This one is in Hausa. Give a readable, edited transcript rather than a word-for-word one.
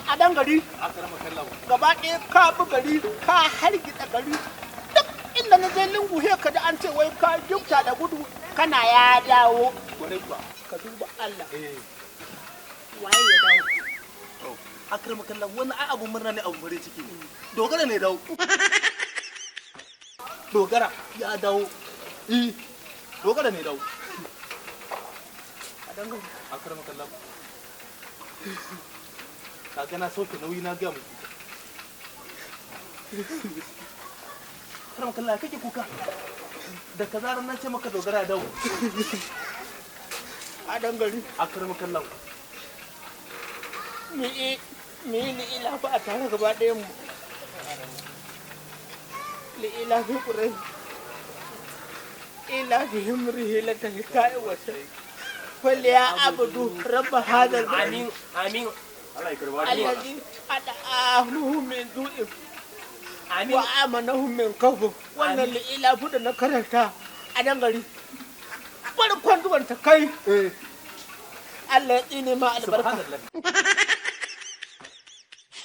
a dan gari gaba ɗaya ka bi gari ka hargitsa gari duk inda na je lungu he ka da an ce wai ka jubta da gudu kana ya dawo ka duba Allah waye ya dawo akrama kallan wannan ai abun murna ne abun farin ciki dogara ne dawo dogara ya dawo dogara ne dawo a dan gari akrama kallan kaga na sauke nauyi na ga muku akrama kallan kake kuka da kazaran nan ce maka dogara ya dawo a dan gari akrama kallan me ni ila fa a tare gaba ɗayan mu li ila fi ƙurai ila fi himrihi la ta hikaye wata wal ya abudu rabba hadal amin amin Allah ya karba alladhi ad'ahu min du'in amin wa amanahu min kafur wannan li ila fu da na karanta a dan gari farkon zuwan ta kai Allah ya tsine ma albarka